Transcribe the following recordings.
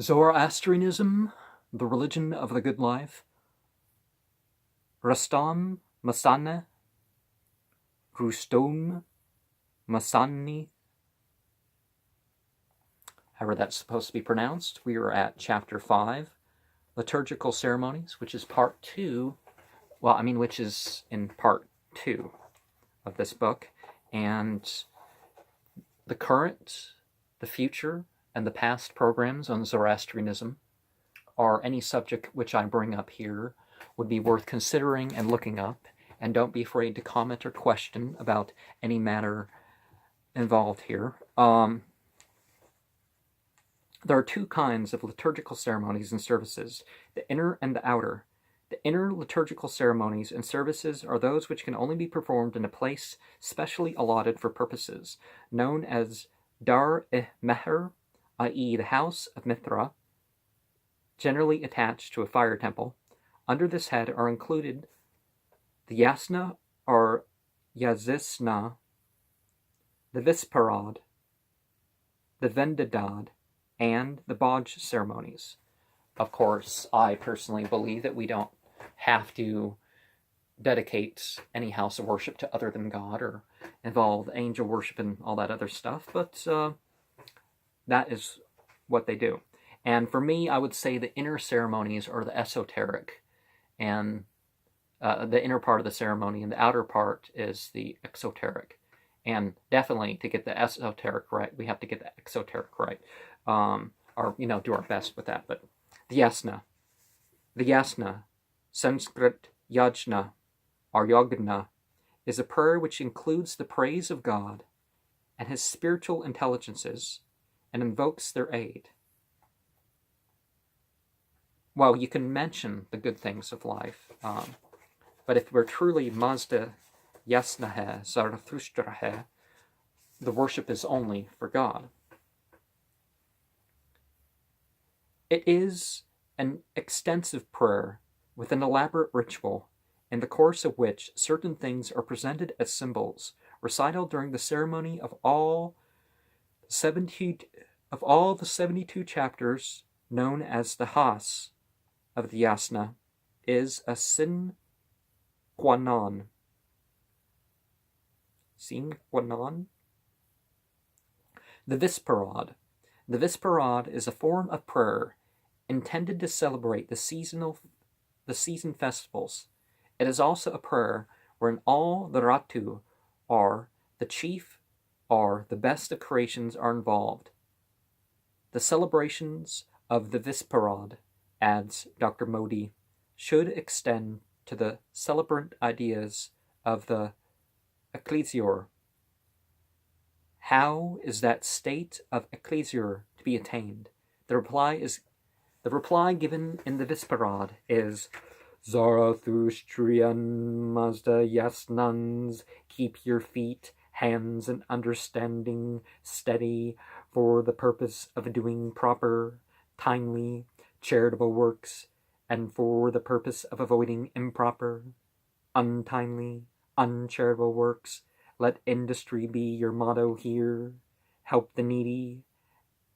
Zoroastrianism, the religion of the good life. Rustom Masani, Rustom Masani, however that's supposed to be pronounced. We are at chapter 5, Liturgical Ceremonies, which is part 2, which is in part 2 of this book, and the current, the future, and the past programs on Zoroastrianism, or any subject which I bring up here, would be worth considering and looking up, and don't be afraid to comment or question about any matter involved here. There are two kinds of liturgical ceremonies and services, the inner and the outer. The inner liturgical ceremonies and services are those which can only be performed in a place specially allotted for purposes, known as Dar-e-Mehr, i.e. the house of Mithra, generally attached to a fire temple. Under this head are included the Yasna or Yazisna, the Visparad, the Vendidad, and the Bodge ceremonies. Of course, I personally believe that we don't have to dedicate any house of worship to other than God or involve angel worship and all that other stuff, but that is what they do. And for me, I would say the inner ceremonies are the esoteric, and the inner part of the ceremony, and the outer part is the exoteric. And definitely, to get the esoteric right, we have to get the exoteric right, or do our best with that. But the yasna, Sanskrit yajna, or yogna, is a prayer which includes the praise of God and his spiritual intelligences and invokes their aid. Well, you can mention the good things of life, but if we're truly Mazda Yasnahe, Zarathustrahe, the worship is only for God. It is an extensive prayer with an elaborate ritual, in the course of which certain things are presented as symbols, recital during the ceremony of all the 72 chapters known as the Has of the Yasna, is a sine qua non. Sine qua non? The Visparad. The Visparad is a form of prayer intended to celebrate the season festivals. It is also a prayer wherein all the Ratu, or the chief, or the best of creations, are involved. The celebrations of the Visparad, adds Dr. Modi, should extend to the celebrant ideas of the ecclesior. How is that state of ecclesior to be attained? The reply given in the Visparad is Zarathustrian Mazda Yasnans, keep your feet, hands, and understanding steady for the purpose of doing proper, timely, charitable works, and for the purpose of avoiding improper, untimely, uncharitable works. Let industry be your motto here. Help the needy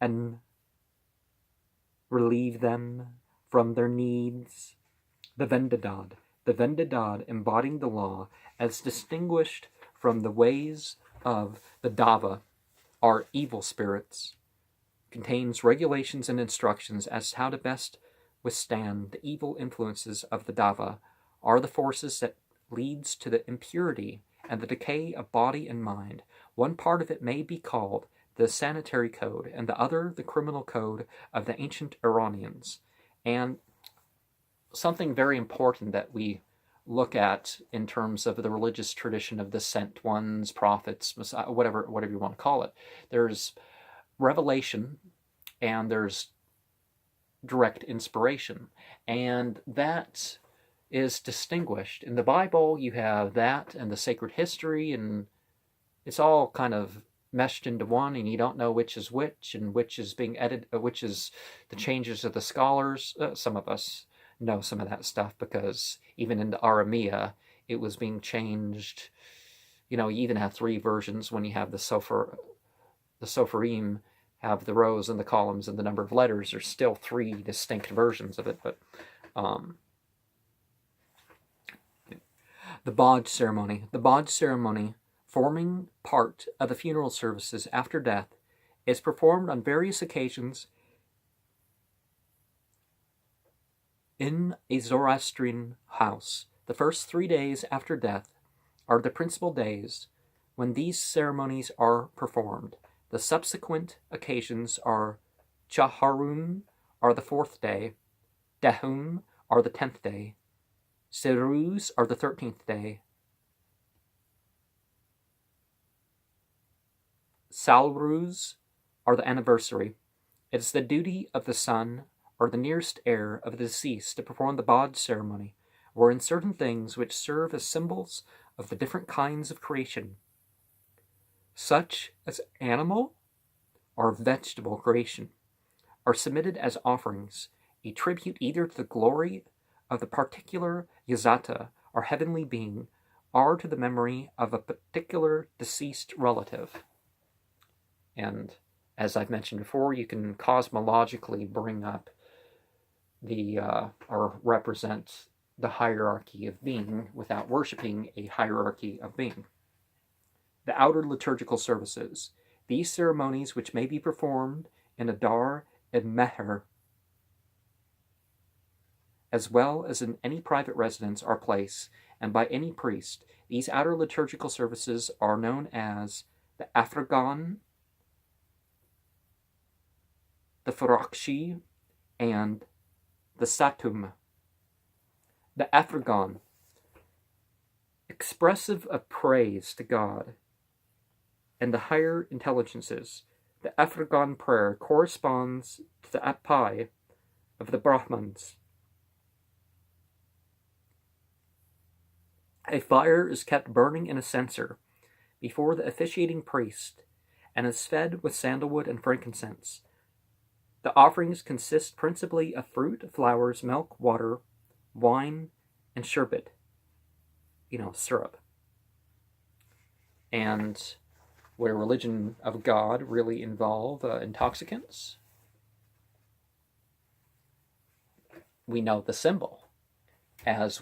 and relieve them from their needs. The Vendidad embodying the law as distinguished from the ways of the Dava, are evil spirits, contains regulations and instructions as to how to best withstand the evil influences of the Dava, are the forces that leads to the impurity and the decay of body and mind. One part of it may be called the sanitary code, and the other the criminal code of the ancient Iranians. And something very important that we look at in terms of the religious tradition of the sent ones, prophets, Messiah, whatever you want to call it. There's revelation and there's direct inspiration, and that is distinguished. In the Bible, you have that and the sacred history, and it's all kind of meshed into one, and you don't know which is which, and which is being edited, which is the changes of the scholars. Some of us know some of that stuff, because even in the Aramea, it was being changed. You even have 3 versions when you have the Sopharim have the rows and the columns and the number of letters. There's still 3 distinct versions of it, but the Bodge ceremony. The Bodge ceremony, forming part of the funeral services after death, is performed on various occasions in a Zoroastrian house. The first 3 days after death are the principal days when these ceremonies are performed. The subsequent occasions are Chaharun, are the 4th day, Dehun are the 10th day, Seruz are the 13th day, Salruz are the anniversary. It is the duty of the son or the nearest heir of the deceased to perform the Bodge ceremony, wherein certain things which serve as symbols of the different kinds of creation, such as animal or vegetable creation, are submitted as offerings, a tribute either to the glory of the particular Yazata or heavenly being, or to the memory of a particular deceased relative. And as I've mentioned before, you can cosmologically bring up the or represent the hierarchy of being without worshiping a hierarchy of being. The outer liturgical services. These ceremonies, which may be performed in a dar and meher, as well as in any private residence or place, and by any priest, these outer liturgical services are known as the Afragan, the Farakshi, and the Satum. The Afragan, expressive of praise to God and the higher intelligences. The Afragan prayer corresponds to the Apai of the Brahmins. A fire is kept burning in a censer before the officiating priest and is fed with sandalwood and frankincense. The offerings consist principally of fruit, flowers, milk, water, wine, and sherbet, syrup. And would a religion of God really involve intoxicants? We know the symbol, as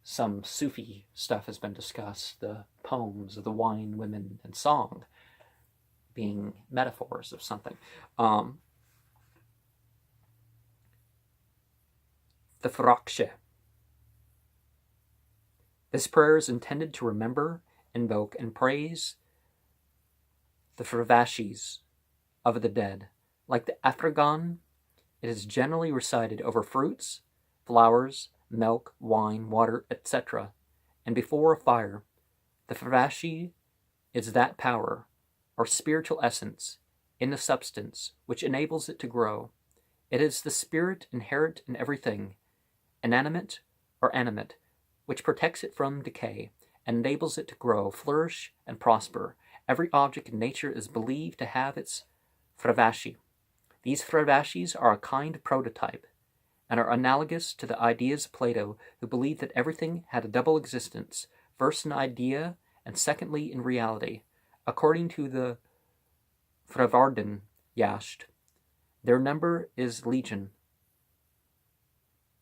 some Sufi stuff has been discussed, the poems of the wine, women, and song being metaphors of something. The Farakshe. This prayer is intended to remember, invoke, and praise the Fravashis of the dead. Like the Afragan, it is generally recited over fruits, flowers, milk, wine, water, etc., and before a fire. The Fravashi is that power, or spiritual essence, in the substance, which enables it to grow. It is the spirit inherent in everything, inanimate or animate, which protects it from decay, and enables it to grow, flourish, and prosper. Every object in nature is believed to have its Fravashi. These Fravashis are a kind of prototype, and are analogous to the ideas of Plato, who believed that everything had a double existence, first in idea, and secondly in reality. According to the Fravarden Yasht, their number is legion,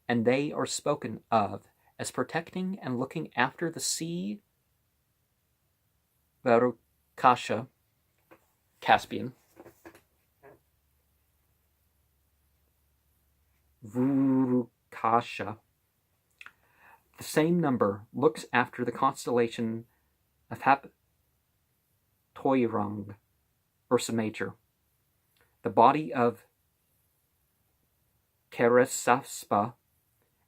and they are spoken of as protecting and looking after the sea, Varukasha, Caspian, Vurukasha. The same number looks after the constellation of Haptoirung, Ursa Major, the body of Keresaspa,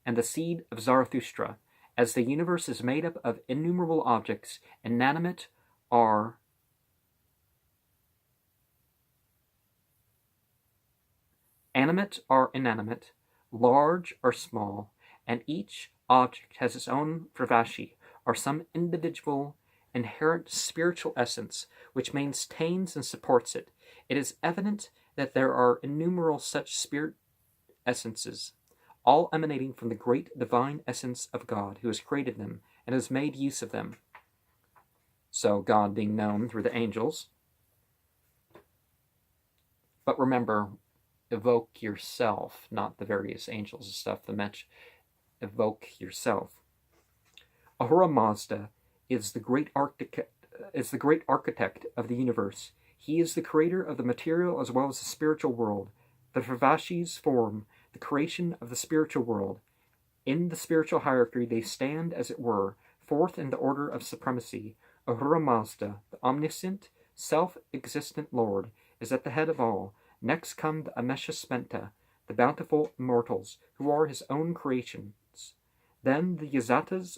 and the seed of Zarathustra. As the universe is made up of innumerable objects, inanimate or animate or inanimate, large or small, and each object has its own Fravashi, or some individual inherent spiritual essence which maintains and supports it. It is evident that there are innumerable such spirit essences, all emanating from the great divine essence of God, who has created them and has made use of them. So God being known through the angels, But remember, evoke yourself, not the various angels and stuff. Evoke yourself. Ahura Mazda is the great architect of the universe. He is the creator of the material as well as the spiritual world. The Pravashis form the creation of the spiritual world. In the spiritual hierarchy, they stand, as it were, fourth in the order of supremacy. Ahura Mazda, the omniscient, self-existent Lord, is at the head of all. Next come the Ameshasmenta, the bountiful immortals, who are his own creations. Then the Yazatas,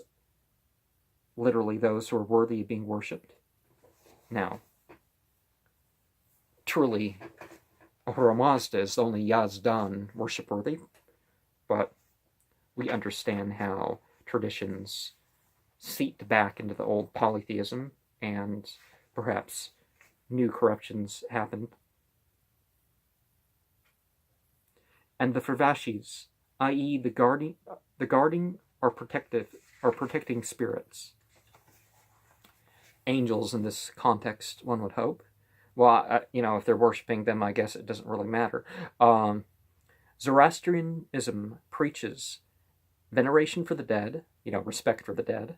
literally those who are worthy of being worshipped. Now, truly, Ahura Mazda is only Yazdan worship-worthy, but we understand how traditions seeped back into the old polytheism, and perhaps new corruptions happened. And the Pravashis, i.e. the guarding or protecting spirits. Angels in this context, one would hope. Well, if they're worshiping them, I guess it doesn't really matter. Zoroastrianism preaches veneration for the dead, respect for the dead.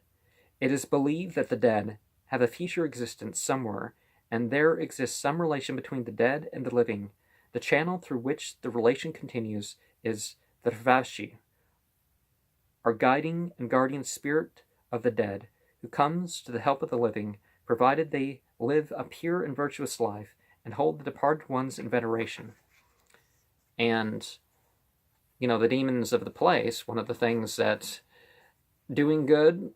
It is believed that the dead have a future existence somewhere, and there exists some relation between the dead and the living. The channel through which the relation continues is the Rvashi, our guiding and guardian spirit of the dead, who comes to the help of the living, provided they live a pure and virtuous life, and hold the departed ones in veneration. And, the demons of the place, one of the things that doing good,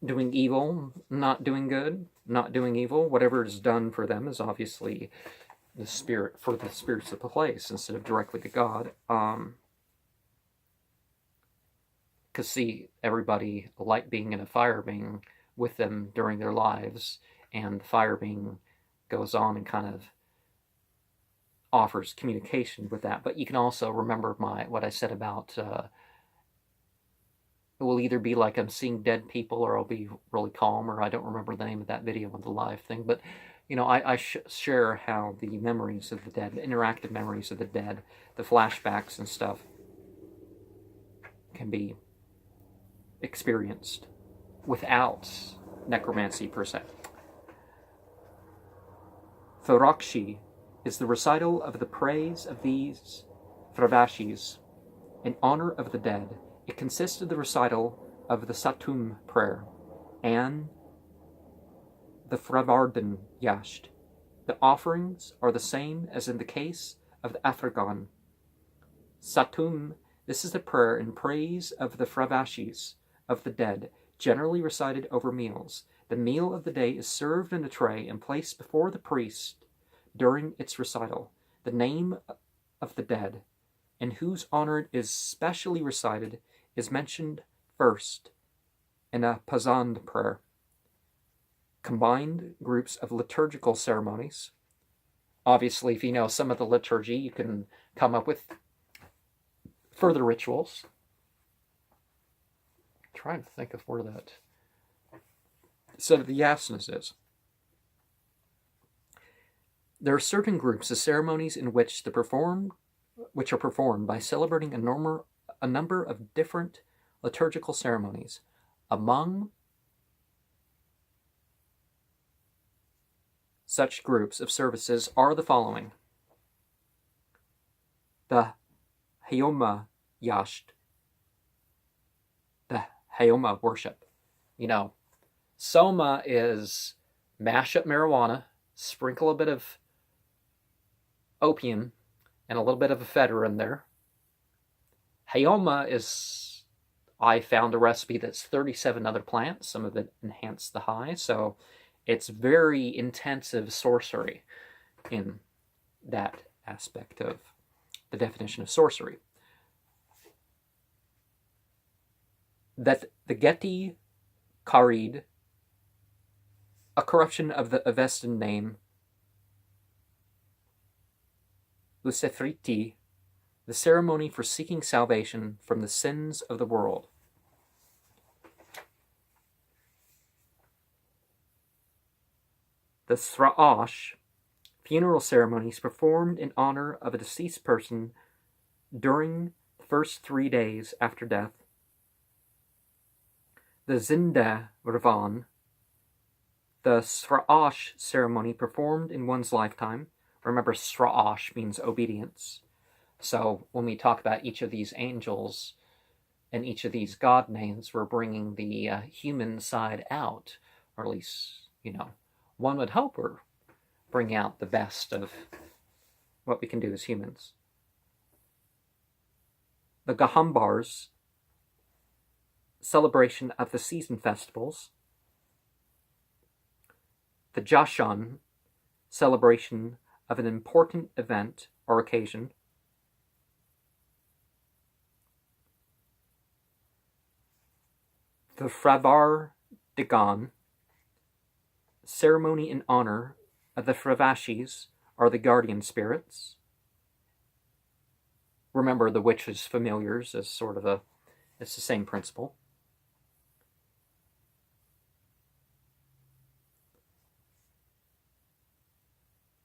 doing evil, not doing good, not doing evil, whatever is done for them is obviously the spirits of the place instead of directly to God. Because see, everybody, a light being and a fire being with them during their lives, and the fire being goes on and kind of offers communication with that. But you can also remember what I said about it will either be like I'm seeing dead people, or I'll be really calm, or I don't remember the name of that video on the live thing. But I share how the memories of the dead, the interactive memories of the dead, the flashbacks and stuff can be experienced without necromancy per se. Thorakshi is the recital of the praise of these Pravashis in honor of the dead. It consists of the recital of the Satum prayer and the Fravardan Yasht. The offerings are the same as in the case of the Afrigan. Satum, this is the prayer in praise of the Fravashis, of the dead, generally recited over meals. The meal of the day is served in a tray and placed before the priest during its recital. The name of the dead, in whose honor it is specially recited, is mentioned first in a Pazand prayer. Combined groups of liturgical ceremonies. Obviously, if you know some of the liturgy, you can come up with further rituals. I'm trying to think of where that set of the yasnas is. There are certain groups of ceremonies in which are performed by celebrating a number of different liturgical ceremonies. Among such groups of services are the following: the Hayoma Yasht, the Hayoma worship. Soma is mash up marijuana, sprinkle a bit of opium, and a little bit of ephedra in there. Hayoma is, I found a recipe that's 37 other plants. Some of it enhance the high, so it's very intensive sorcery in that aspect of the definition of sorcery. That the Geti Karid, a corruption of the Avestan name Usefriti, the ceremony for seeking salvation from the sins of the world. The Sra'ash, if funeral ceremonies performed in honor of a deceased person during the first 3 days after death. The Zinda Ravan, the Sra'ash ceremony performed in one's lifetime. Remember, Sra'ash means obedience. So when we talk about each of these angels and each of these god names, we're bringing the human side out, or at least, one would hope we're bringing out the best of what we can do as humans. The Gahambars, celebration of the season festivals. The Jashan, celebration of an important event or occasion. The Fravar Dagan, ceremony in honor of the Fravashis, or the guardian spirits. Remember, the witches' familiars as sort of it's the same principle.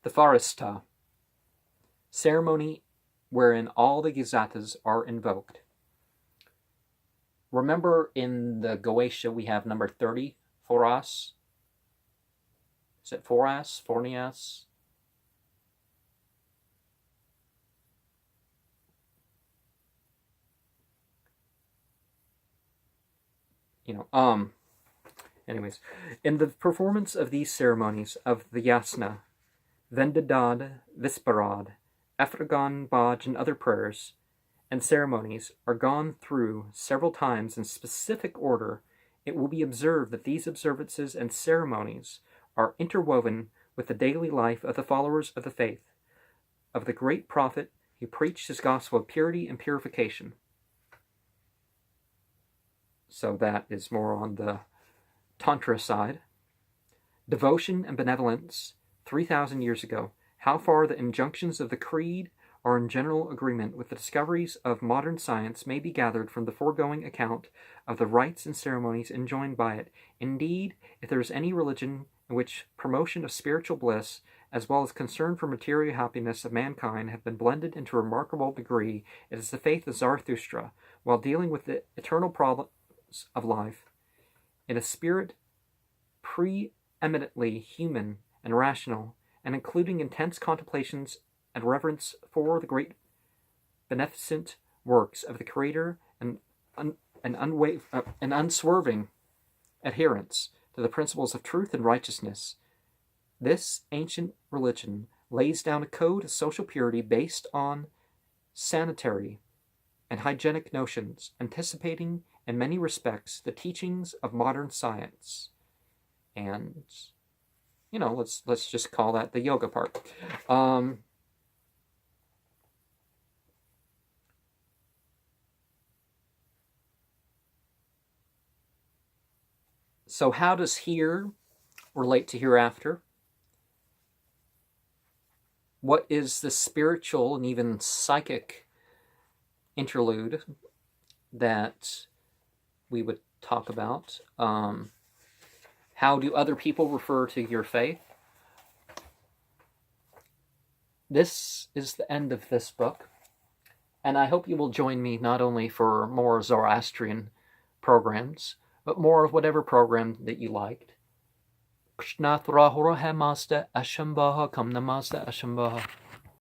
The Farista, ceremony wherein all the Gizatas are invoked. Remember, in the Goetia we have number 30, Foras. Is it Foras? Fornias? Anyways, in the performance of these ceremonies of the Yasna, Vendadad, Visparad, Efragan, Baj, and other prayers and ceremonies are gone through several times in specific order, it will be observed that these observances and ceremonies are interwoven with the daily life of the followers of the faith, of the great prophet who preached his gospel of purity and purification. So that is more on the Tantra side. Devotion and benevolence, 3,000 years ago. How far the injunctions of the Creed are in general agreement with the discoveries of modern science may be gathered from the foregoing account of the rites and ceremonies enjoined by it. Indeed, if there is any religion in which promotion of spiritual bliss, as well as concern for material happiness of mankind, have been blended into a remarkable degree, it is the faith of Zarathustra, while dealing with the eternal problems of life, in a spirit preeminently human and rational, and including intense contemplations and reverence for the great beneficent works of the Creator and unswerving adherence to the principles of truth and righteousness. This ancient religion lays down a code of social purity based on sanitary and hygienic notions, anticipating in many respects the teachings of modern science. And, let's just call that the yoga part. So how does here relate to hereafter? What is the spiritual and even psychic interlude that we would talk about? How do other people refer to your faith? This is the end of this book, and I hope you will join me not only for more Zoroastrian programs, but more of whatever program that you liked. Krishna Thra Hora Hamasta Ashambaha Kam Namasta Ashambaha.